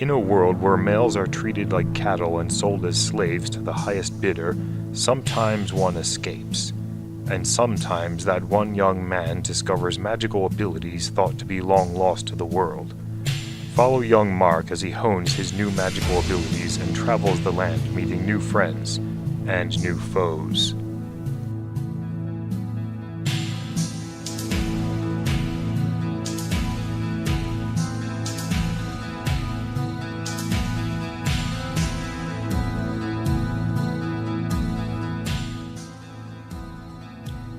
In a world where males are treated like cattle and sold as slaves to the highest bidder, sometimes one escapes. And sometimes that one young man discovers magical abilities thought to be long lost to the world. Follow young Mark as he hones his new magical abilities and travels the land meeting new friends and new foes.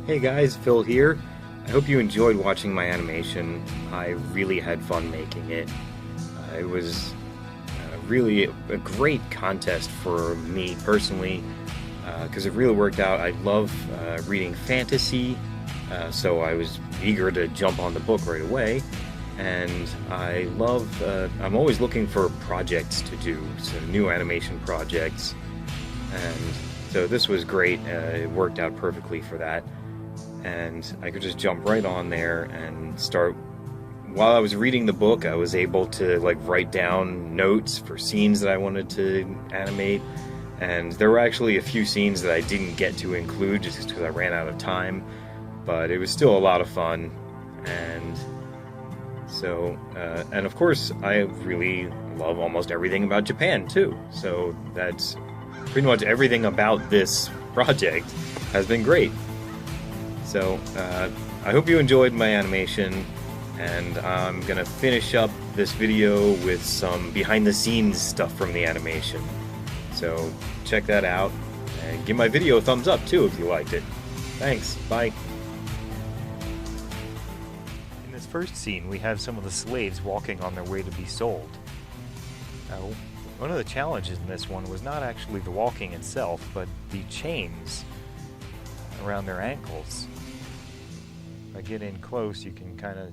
Hey guys, Phil here. I hope you enjoyed watching my animation. I really had fun making it. It was really a great contest for me personally, because it really worked out. I love reading fantasy, so I was eager to jump on the book right away. And I'm always looking for projects to do, so new animation projects. And so this was great. It worked out perfectly for that. And I could just jump right on there and start. While I was reading the book, I was able to write down notes for scenes that I wanted to animate, and there were actually a few scenes that I didn't get to include just because I ran out of time, but it was still a lot of fun. And so and of course I really love almost everything about Japan too, so that's pretty much everything about this project has been great. So, I hope you enjoyed my animation, and I'm gonna finish up this video with some behind-the-scenes stuff from the animation. So, check that out, and give my video a thumbs up too if you liked it. Thanks, bye. In this first scene, we have some of the slaves walking on their way to be sold. Now, one of the challenges in this one was not actually the walking itself, but the chains around their ankles. If I get in close, you can kind of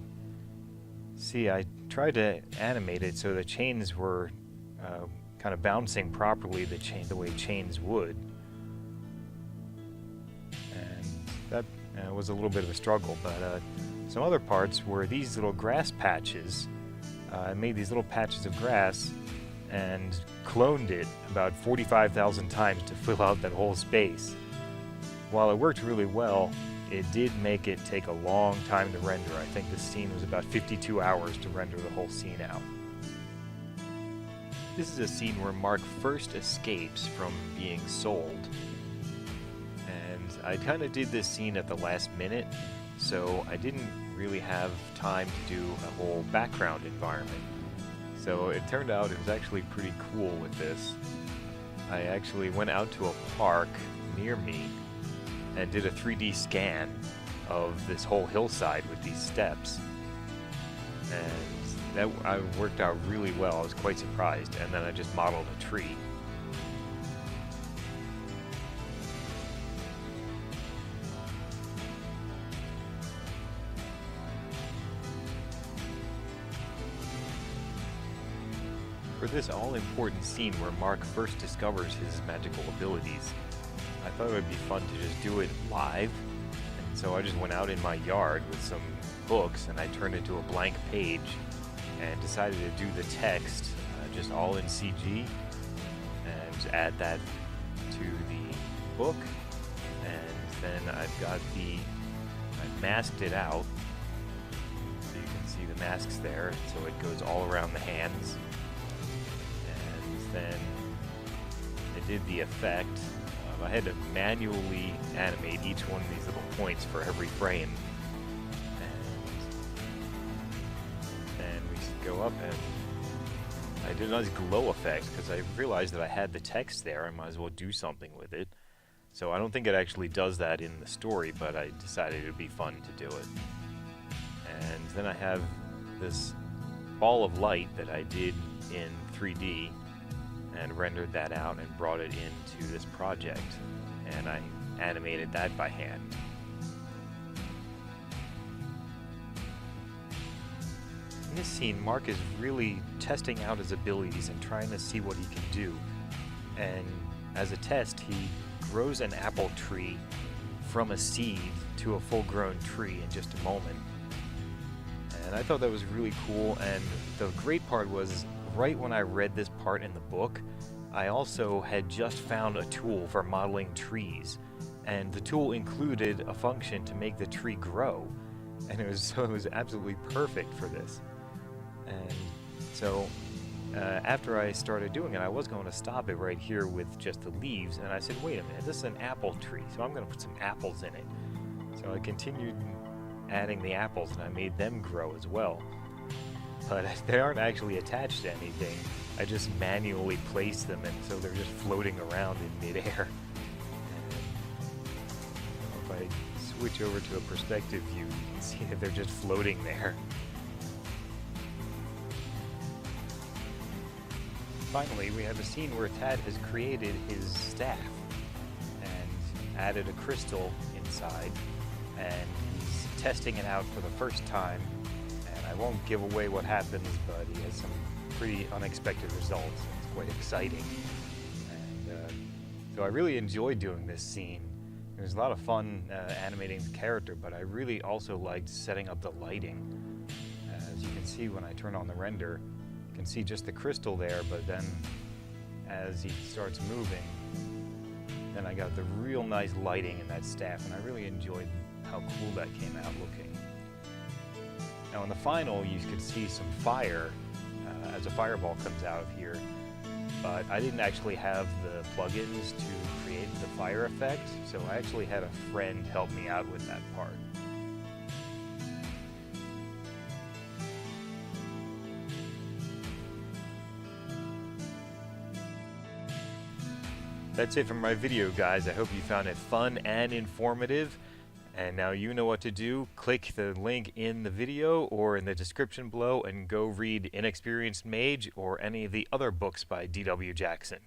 see I tried to animate it so the chains were kind of bouncing properly the way chains would, and that was a little bit of a struggle. But some other parts were these little grass patches. I made these little patches of grass and cloned it about 45,000 times to fill out that whole space. While it worked really well, it did make it take a long time to render. I think this scene was about 52 hours to render the whole scene out. This is a scene where Mark first escapes from being sold. And I kind of did this scene at the last minute, so I didn't really have time to do a whole background environment. So it turned out it was actually pretty cool with this. I actually went out to a park near me and did a 3D scan of this whole hillside with these steps, and that worked out really well. I was quite surprised, and then I just modeled a tree. For this all-important scene where Mark first discovers his magical abilities, I thought it would be fun to just do it live, and so I just went out in my yard with some books and I turned it to a blank page and decided to do the text just all in CG and just add that to the book. And then I masked it out, so you can see the masks there, so it goes all around the hands. And then I did the effect. I had to manually animate each one of these little points for every frame. And then we go up and I did a nice glow effect because I realized that I had the text there. I might as well do something with it. So I don't think it actually does that in the story, but I decided it would be fun to do it. And then I have this ball of light that I did in 3D and rendered that out and brought it into this project, and I animated that by hand. In this scene, Mark is really testing out his abilities and trying to see what he can do, and as a test he grows an apple tree from a seed to a full-grown tree in just a moment. And I thought that was really cool, and the great part was right when I read this part in the book, I also had just found a tool for modeling trees, and the tool included a function to make the tree grow, and it was absolutely perfect for this. And so after I started doing it, I was going to stop it right here with just the leaves, and I said, wait a minute, this is an apple tree, so I'm going to put some apples in it. So I continued adding the apples, and I made them grow as well. But they aren't actually attached to anything. I just manually placed them, and so they're just floating around in midair. If I switch over to a perspective view, you can see that they're just floating there. Finally, we have a scene where Tad has created his staff and added a crystal inside, and he's testing it out for the first time. And I won't give away what happens, but he has some pretty unexpected results. It's quite exciting. And so I really enjoyed doing this scene. It was a lot of fun animating the character, but I really also liked setting up the lighting. As you can see when I turn on the render, you can see just the crystal there, but then as he starts moving, then I got the real nice lighting in that staff, and I really enjoyed how cool that came out looking. Now in the final, you could see some fire as a fireball comes out of here, but I didn't actually have the plugins to create the fire effect, so I actually had a friend help me out with that part. That's it from my video, guys. I hope you found it fun and informative. And now you know what to do. Click the link in the video or in the description below and go read Inexperienced Mage or any of the other books by D.W. Jackson.